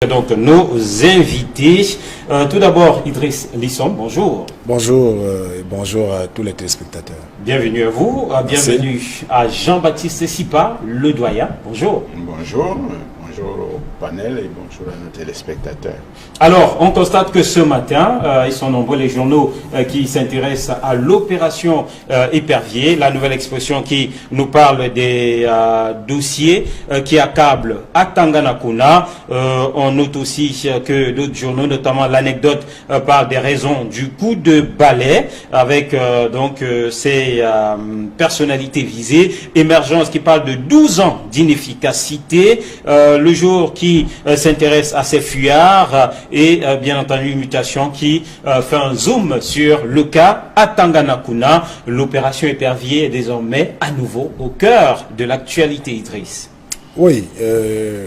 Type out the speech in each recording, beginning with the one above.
Donc nos invités, tout d'abord Idriss Lissom, bonjour. Bonjour et bonjour à tous les téléspectateurs. Bienvenue à vous, bienvenue à Jean-Baptiste Sipa, le doyen, bonjour. Bonjour, bonjour au panel et bonjour à nos téléspectateurs. Alors, on constate que ce matin, ils sont nombreux les journaux qui s'intéressent à l'opération Épervier, la nouvelle expression qui nous parle des dossiers qui accablent à Tanganakuna. On note aussi que d'autres journaux, notamment l'anecdote, parlent des raisons du coup de balai avec ces personnalités visées. Émergence qui parle de 12 ans d'inefficacité. Le jour qui s'intéresse à ces fuyards et bien entendu une mutation qui fait un zoom sur le cas à Tanganakuna. L'opération Épervier est désormais à nouveau au cœur de l'actualité, Idriss. Oui,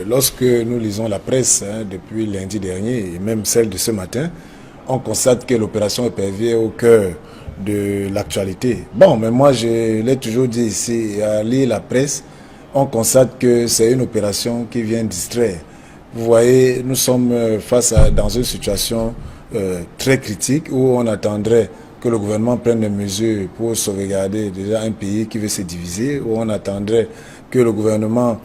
lorsque nous lisons la presse depuis lundi dernier et même celle de ce matin, on constate que l'opération Épervier est au cœur de l'actualité. Bon, mais moi je l'ai toujours dit ici, à lire la presse, on constate que c'est une opération qui vient distraire. Vous voyez, nous sommes dans une situation très critique où on attendrait que le gouvernement prenne des mesures pour sauvegarder déjà un pays qui veut se diviser, où on attendrait que le gouvernement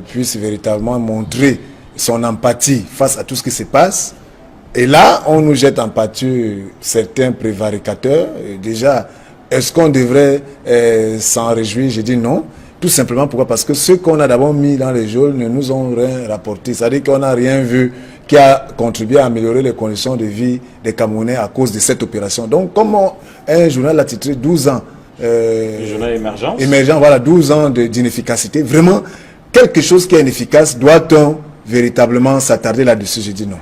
puisse véritablement montrer son empathie face à tout ce qui se passe. Et là, on nous jette en pâture certains prévaricateurs. Déjà, est-ce qu'on devrait s'en réjouir? Je dis non. Tout simplement pourquoi? Parce que ceux qu'on a d'abord mis dans les geôles ne nous ont rien rapporté. C'est-à-dire qu'on n'a rien vu qui a contribué à améliorer les conditions de vie des Camerounais à cause de cette opération. Donc, comme un journal a titré 12 ans, le journal Émergence. Émergent, voilà, 12 ans d'inefficacité. Vraiment, quelque chose qui est inefficace, doit-on véritablement s'attarder là-dessus? Je dis non.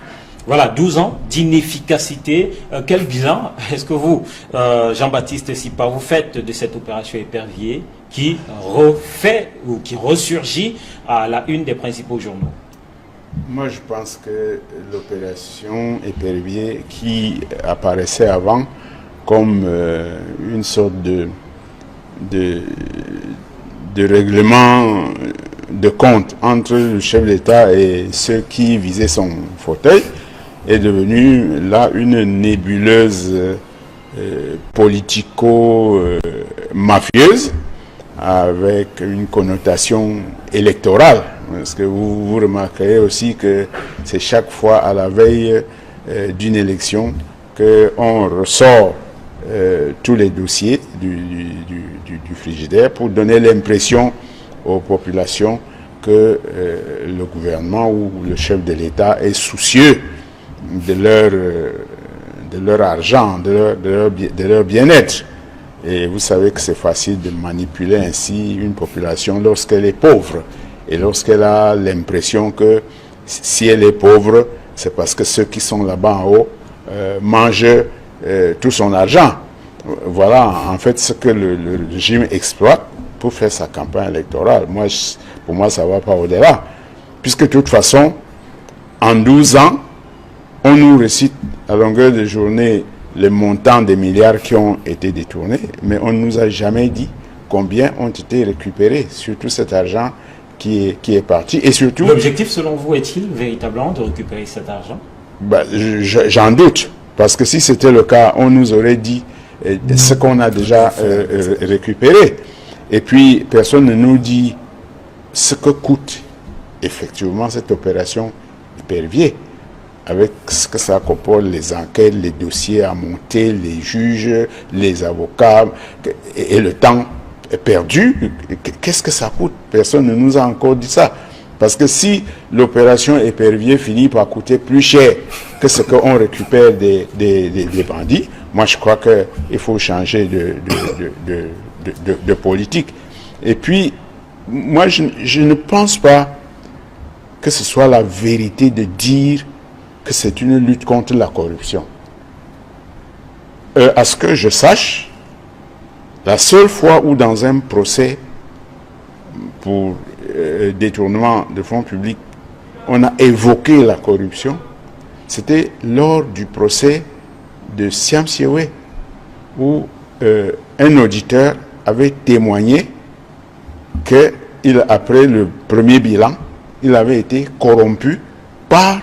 Voilà, 12 ans d'inefficacité. Quel bilan est-ce que vous, Jean-Baptiste Sipa, vous faites de cette opération Épervier qui refait ou qui ressurgit à la une des principaux journaux? Moi, je pense que l'opération Épervier qui apparaissait avant comme une sorte de règlement de compte entre le chef d'État et ceux qui visaient son fauteuil est devenue là une nébuleuse politico-mafieuse avec une connotation électorale. Parce que vous remarquerez aussi que c'est chaque fois à la veille d'une élection qu'on ressort tous les dossiers du frigidaire pour donner l'impression aux populations que le gouvernement ou le chef de l'État est soucieux de leur argent, de leur bien-être. Et vous savez que c'est facile de manipuler ainsi une population lorsqu'elle est pauvre et lorsqu'elle a l'impression que si elle est pauvre, c'est parce que ceux qui sont là-bas en haut mangent tout son argent. Voilà en fait ce que le régime exploite pour faire sa campagne électorale. Pour moi, ça ne va pas au-delà. Puisque de toute façon, en 12 ans, on nous récite à longueur de journée les montants des milliards qui ont été détournés, mais on ne nous a jamais dit combien ont été récupérés sur tout cet argent qui est parti. Et surtout, l'objectif, selon vous, est-il véritablement de récupérer cet argent? J'en doute. Parce que si c'était le cas, on nous aurait dit ce qu'on a déjà récupéré. Et puis, personne ne nous dit ce que coûte effectivement cette opération Épervier, avec ce que ça comporte, les enquêtes, les dossiers à monter, les juges, les avocats, et le temps perdu. Qu'est-ce que ça coûte? Personne ne nous a encore dit ça. Parce que si l'opération Épervier finit par coûter plus cher que ce qu'on récupère des bandits, moi je crois qu'il faut changer de politique. Et puis, moi je ne pense pas que ce soit la vérité de dire que c'est une lutte contre la corruption. À ce que je sache, la seule fois où dans un procès pour détournement de fonds publics, on a évoqué la corruption, c'était lors du procès de Siam Siewe, où un auditeur avait témoigné que après le premier bilan, il avait été corrompu part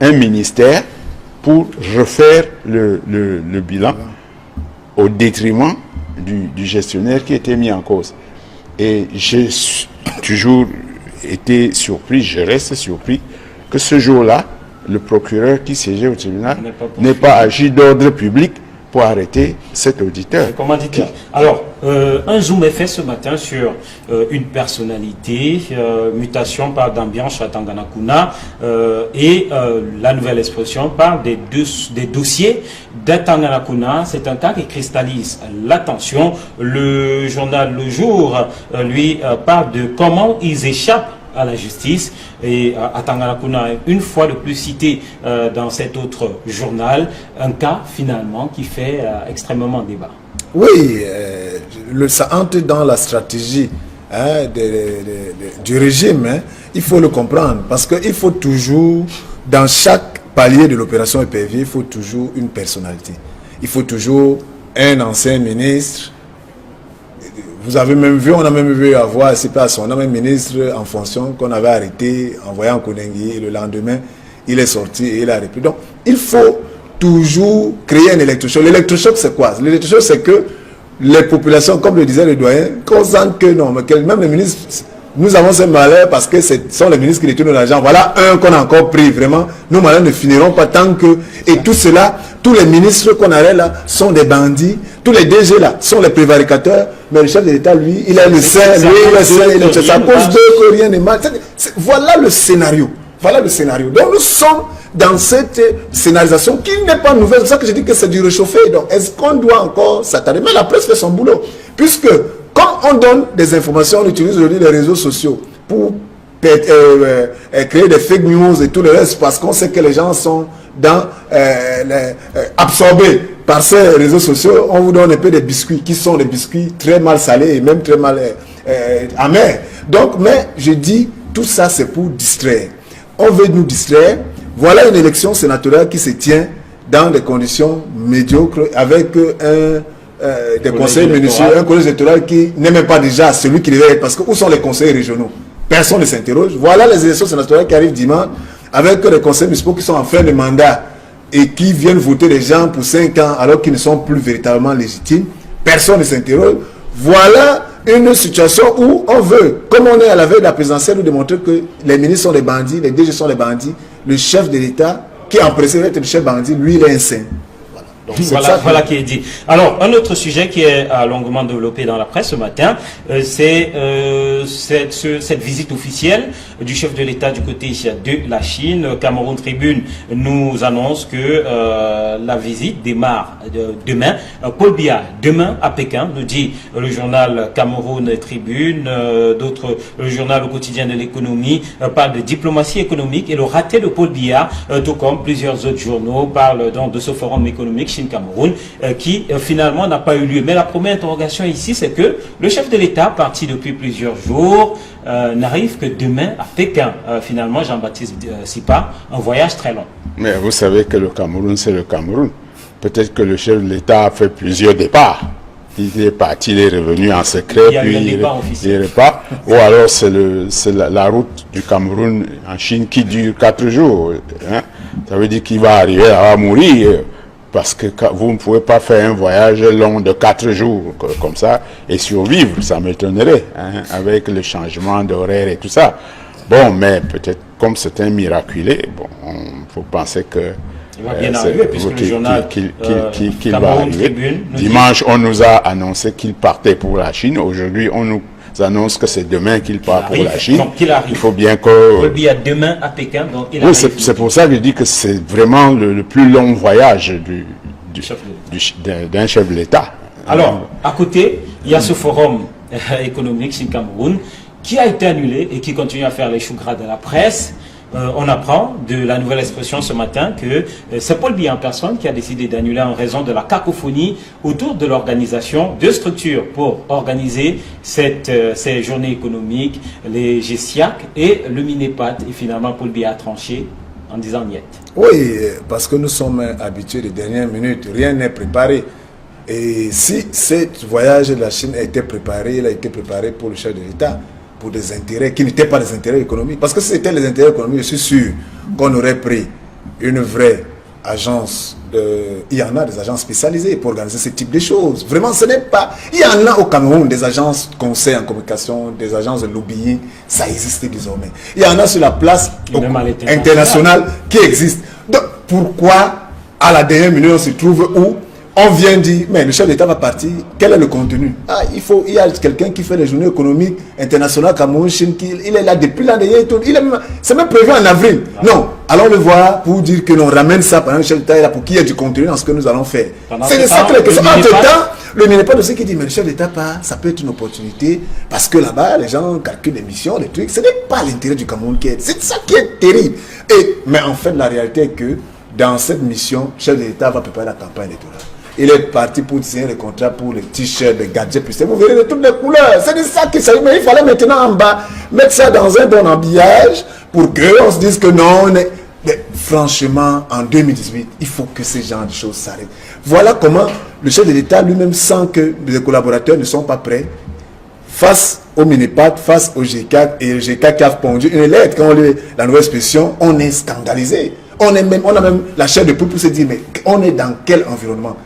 un ministère pour refaire le bilan au détriment du gestionnaire qui était mis en cause. Et j'ai toujours été surpris, je reste surpris, que ce jour-là, le procureur qui siégeait au tribunal n'ait pas agi d'ordre public pour arrêter cet auditeur. Alors, un zoom est fait ce matin sur une personnalité, mutation par d'ambiance à Tanganakuna, et la nouvelle expression parle des dossiers de Tanganakuna. C'est un cas qui cristallise l'attention. Le journal Le Jour, lui, parle de comment ils échappent à la justice, et à Tanganakuna, une fois de plus cité dans cet autre journal, un cas finalement qui fait extrêmement débat. Oui, ça entre dans la stratégie du régime, il faut le comprendre, parce qu'il faut toujours, dans chaque palier de l'opération épervier, il faut toujours une personnalité. Il faut toujours un ancien ministre. Vous avez même vu, on a même vu avoir ces places, on a même ministre en fonction qu'on avait arrêté, envoyé en Konengi, et le lendemain, il est sorti et il a repris. Donc, il faut toujours créer un électrochoc. L'électrochoc, c'est quoi? L'électrochoc, c'est que les populations, comme le disait le doyen, consentent que non, mais même les ministres, nous avons ce malheur parce que ce sont les ministres qui détournent l'argent. Voilà un qu'on a encore pris, vraiment. Nos malheurs ne finiront pas tant que... Et tout cela, tous les ministres qu'on arrête là sont des bandits, tous les DG là sont les prévaricateurs, mais le chef de l'État, lui, il est le saint, lui, il est saint, il est saint. À cause d'eux que rien n'est mal. Voilà le scénario. Voilà le scénario. Donc nous sommes dans cette scénarisation qui n'est pas nouvelle. C'est pour ça que je dis que c'est du réchauffé. Donc est-ce qu'on doit encore s'attarder? Mais la presse fait son boulot. Puisque, comme on donne des informations, on utilise aujourd'hui les réseaux sociaux pour créer des fake news et tout le reste, parce qu'on sait que les gens sont absorbés par ces réseaux sociaux. On vous donne un peu des biscuits qui sont des biscuits très mal salés et même très mal amers. Donc, mais je dis, tout ça c'est pour distraire. On veut nous distraire. Voilà une élection sénatoriale qui se tient dans des conditions médiocres avec des conseils municipaux, un collège électoral qui n'est même pas déjà celui qui devait être. Parce que où sont les conseils régionaux? Personne ne s'interroge. Voilà les élections sénatoriales qui arrivent dimanche avec les conseils municipaux qui sont en fin de mandat et qui viennent voter les gens pour 5 ans alors qu'ils ne sont plus véritablement légitimes. Personne ne s'interroge. Voilà une situation où on veut, comme on est à la veille de la présidentielle, nous démontrer que les ministres sont des bandits, les DG sont des bandits, le chef de l'État, qui est empressé d'être le chef bandit, lui, il est un saint. Voilà qui est dit. Alors, un autre sujet qui est longuement développé dans la presse ce matin, c'est cette visite officielle du chef de l'État du côté de la Chine. Cameroun Tribune nous annonce que la visite démarre demain. Paul Biya, demain à Pékin, nous dit le journal Cameroun Tribune. Le journal au quotidien de l'économie parle de diplomatie économique et le raté de Paul Biya, tout comme plusieurs autres journaux parlent donc de ce forum économique Chine-Cameroun qui finalement n'a pas eu lieu. Mais la première interrogation ici, c'est que le chef de l'État, parti depuis plusieurs jours, n'arrive que demain à Pékin. Finalement, Jean-Baptiste Sipa, un voyage très long. Mais vous savez que le Cameroun, c'est le Cameroun. Peut-être que le chef de l'État a fait plusieurs départs. Il est parti, il est revenu en secret, puis il repart. Ou alors c'est la route du Cameroun en Chine qui dure 4 jours. Hein? Ça veut dire qu'il va arriver à mourir. Parce que vous ne pouvez pas faire un voyage long de 4 jours comme ça et survivre, ça m'étonnerait, hein, avec le changement d'horaire et tout ça. Bon, mais peut-être comme c'est un miraculé, bon, il faut penser que il va bien arriver, puisque le journal qu'il va arriver. Dimanche, on nous a annoncé qu'il partait pour la Chine. Aujourd'hui, on nous annonce que c'est demain qu'il part pour la Chine. Donc, il faut bien que... Il y a demain à Pékin, donc il oui, c'est pour ça que je dis que c'est vraiment le plus long voyage d'un chef de l'État. Alors, à côté, il y a ce forum économique Chine-Cameroun qui a été annulé et qui continue à faire les choux gras de la presse. On apprend de la nouvelle expression ce matin que c'est Paul Biya en personne qui a décidé d'annuler en raison de la cacophonie autour de l'organisation de structures pour organiser ces journées économiques, les GESIAC et le MINEPAD. Et finalement, Paul Biya a tranché en disant niet. Oui, parce que nous sommes habitués des dernières minutes, rien n'est préparé. Et si ce voyage de la Chine a été préparé, il a été préparé pour le chef de l'État. pour des intérêts qui n'étaient pas des intérêts économiques. Parce que si c'était les intérêts économiques, je suis sûr qu'on aurait pris une vraie agence. Il y en a des agences spécialisées pour organiser ce type de choses. Vraiment, ce n'est pas... Il y en a au Cameroun des agences conseils en communication, des agences de lobbying. Ça existe désormais. Il y en a sur la place internationale qui existe. Donc, pourquoi, à la dernière minute, on se trouve où on vient dire, mais le chef d'État va partir, quel est le contenu? Il y a quelqu'un qui fait les journées économiques internationales, Cameroun, Chine, il est là depuis l'an dernier, c'est même prévu en avril. Non, allons le voir pour dire que l'on ramène ça pendant le chef d'État est là pour qu'il y ait du contenu dans ce que nous allons faire. C'est ça que entre-temps, le ministère de ceux qui dit, mais le chef d'État part, ça peut être une opportunité, parce que là-bas, les gens calculent les missions, les trucs, ce n'est pas l'intérêt du Cameroun qui est, c'est ça qui est terrible. Mais en fait, la réalité est que dans cette mission, le chef d'État va préparer la campagne électorale. Il est parti pour signer le contrat pour les t-shirts, les gadgets, puis vous verrez de toutes les couleurs. C'est de ça qu'il s'agit. Mais il fallait maintenant en bas mettre ça dans un bon habillage pour qu'on se dise que non. Mais franchement, en 2018, il faut que ces genres de choses s'arrêtent. Voilà comment le chef de l'État lui-même sent que les collaborateurs ne sont pas prêts face au Minipat, face au G4, et le G4 qui a pondu une lettre. Quand on lit la nouvelle expression, on est scandalisé. On a même la chair de poule pour se dire, mais on est dans quel environnement?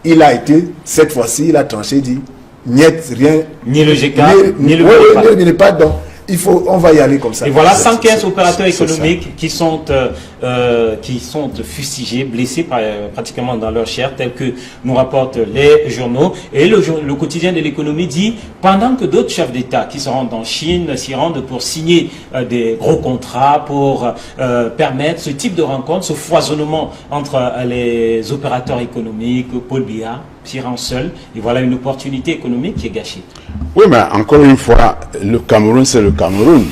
Il a été, cette fois-ci, il a tranché, dit, niet, rien. Ni le G4, ni le Minipat. Donc, on va y aller comme ça. Et voilà 115 opérateurs économiques qui sont fustigés, blessés pratiquement dans leur chair, tel que nous rapportent les journaux. Et le quotidien de l'économie dit, pendant que d'autres chefs d'État qui se rendent en Chine s'y rendent pour signer des gros contrats, pour permettre ce type de rencontre, ce foisonnement entre les opérateurs économiques, Paul Biya s'y rend seul, et voilà une opportunité économique qui est gâchée. Oui, mais encore une fois, le Cameroun, c'est le Cameroun.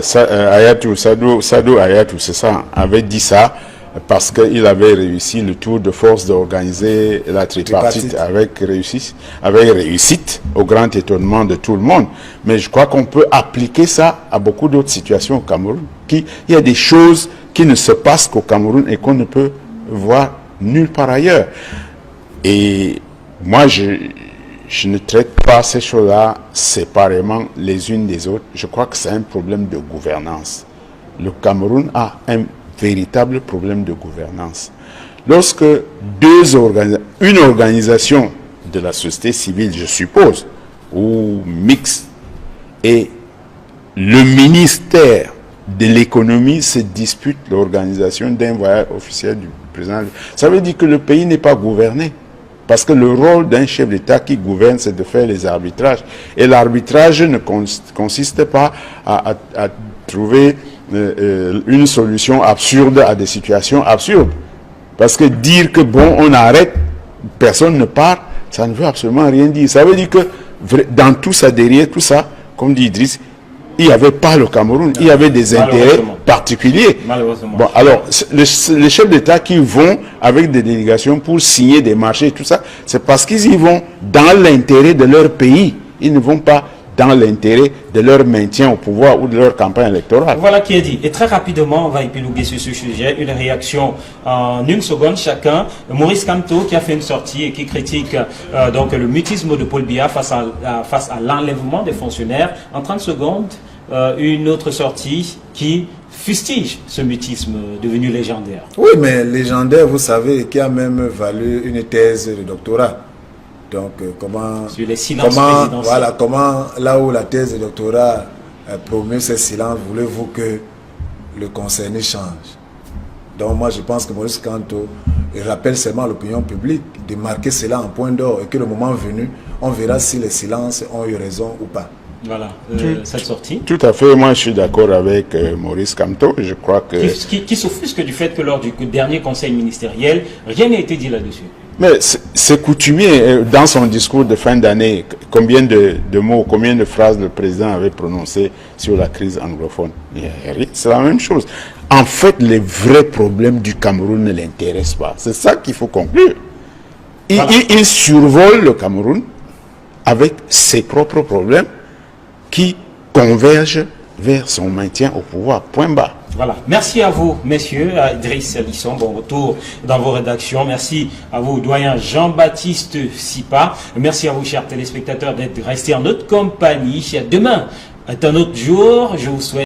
Sadou Ayatou, c'est ça, avait dit ça parce qu'il avait réussi le tour de force d'organiser la tripartite avec réussite, au grand étonnement de tout le monde. Mais je crois qu'on peut appliquer ça à beaucoup d'autres situations au Cameroun. Il y a des choses qui ne se passent qu'au Cameroun et qu'on ne peut voir nulle part ailleurs. Et moi, je ne traite pas ces choses-là séparément les unes des autres. Je crois que c'est un problème de gouvernance. Le Cameroun a un véritable problème de gouvernance. Lorsque une organisation de la société civile, je suppose, ou mixte, et le ministère de l'économie se dispute l'organisation d'un voyage officiel du président, ça veut dire que le pays n'est pas gouverné. Parce que le rôle d'un chef d'État qui gouverne, c'est de faire les arbitrages. Et l'arbitrage ne consiste pas à trouver une solution absurde à des situations absurdes. Parce que dire que bon, on arrête, personne ne part, ça ne veut absolument rien dire. Ça veut dire que dans tout ça, derrière tout ça, comme dit Idriss, il n'y avait pas le Cameroun, il y avait des intérêts particuliers. Bon, alors, les chefs d'État qui vont avec des délégations pour signer des marchés et tout ça, c'est parce qu'ils y vont dans l'intérêt de leur pays. Ils ne vont pas dans l'intérêt de leur maintien au pouvoir ou de leur campagne électorale. Voilà qui est dit. Et très rapidement, on va épiloguer sur ce sujet. Une réaction en une seconde chacun. Maurice Kamto qui a fait une sortie et qui critique donc le mutisme de Paul Biya face à l'enlèvement des fonctionnaires. En 30 secondes, une autre sortie qui fustige ce mutisme devenu légendaire. Oui, mais légendaire, vous savez, qui a même valu une thèse de doctorat. Donc, comment, là où la thèse de doctorat promeut ces silences, voulez-vous que le concerné change? Donc, moi, je pense que Maurice Kamto rappelle seulement à l'opinion publique de marquer cela en point d'or et que le moment venu, on verra si les silences ont eu raison ou pas. Voilà, cette sortie. Tout à fait, moi je suis d'accord avec Maurice Kamto, je crois que... Qui s'offusque du fait que lors du dernier conseil ministériel, rien n'a été dit là-dessus. Mais c'est coutumier, dans son discours de fin d'année, combien de mots, combien de phrases le président avait prononcées sur la crise anglophone? C'est la même chose. En fait, les vrais problèmes du Cameroun ne l'intéressent pas. C'est ça qu'il faut conclure. Il survole le Cameroun avec ses propres problèmes qui convergent vers son maintien au pouvoir. Point bas. Voilà. Merci à vous, messieurs. Idriss Lisson, bon retour dans vos rédactions. Merci à vous, doyen Jean-Baptiste Sipa. Merci à vous, chers téléspectateurs, d'être restés en notre compagnie. Demain est un autre jour. Je vous souhaite